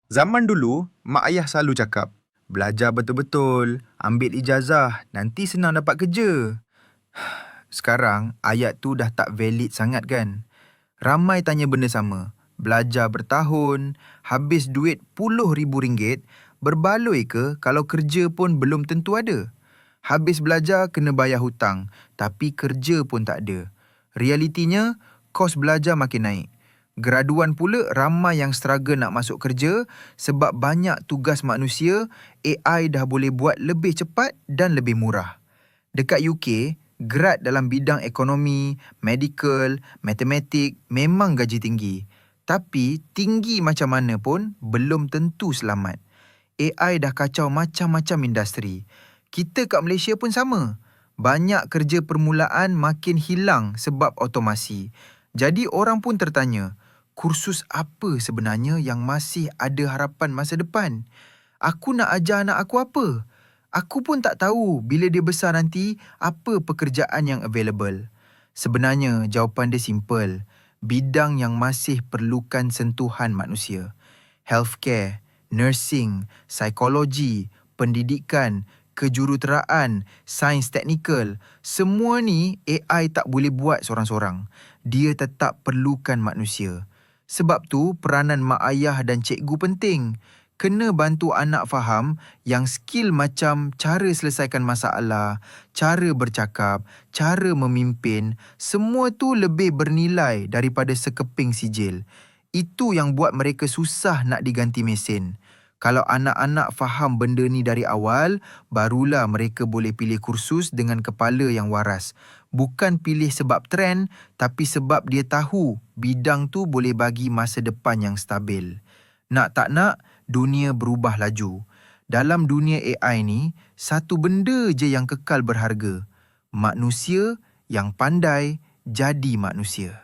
Zaman dulu, mak ayah selalu cakap, belajar betul-betul, ambil ijazah, nanti senang dapat kerja. Sekarang, ayat tu dah tak valid sangat kan? Ramai tanya benda sama. Belajar bertahun, habis duit RM10,000, berbaloi ke kalau kerja pun belum tentu ada? Habis belajar kena bayar hutang, tapi kerja pun tak ada. Realitinya, kos belajar makin naik. Graduan pula ramai yang struggle nak masuk kerja sebab banyak tugas manusia, AI dah boleh buat lebih cepat dan lebih murah. Dekat UK, grad dalam bidang ekonomi, medical, matematik memang gaji tinggi. Tapi tinggi macam mana pun belum tentu selamat. AI dah kacau macam-macam industri. Kita kat Malaysia pun sama. Banyak kerja permulaan makin hilang sebab otomasi. Jadi orang pun tertanya, kursus apa sebenarnya yang masih ada harapan masa depan? Aku nak ajar anak aku apa? Aku pun tak tahu bila dia besar nanti apa pekerjaan yang available. Sebenarnya jawapan dia simple. Bidang yang masih perlukan sentuhan manusia. Healthcare, nursing, psikologi, pendidikan, kejuruteraan, sains teknikal. Semua ni AI tak boleh buat sorang-sorang. Dia tetap perlukan manusia. Sebab tu peranan mak ayah dan cikgu penting. Kena bantu anak faham yang skill macam cara selesaikan masalah, cara bercakap, cara memimpin, semua tu lebih bernilai daripada sekeping sijil. Itu yang buat mereka susah nak diganti mesin. Kalau anak-anak faham benda ni dari awal, barulah mereka boleh pilih kursus dengan kepala yang waras. Bukan pilih sebab trend, tapi sebab dia tahu bidang tu boleh bagi masa depan yang stabil. Nak tak nak, dunia berubah laju. Dalam dunia AI ni, satu benda je yang kekal berharga. Manusia yang pandai jadi manusia.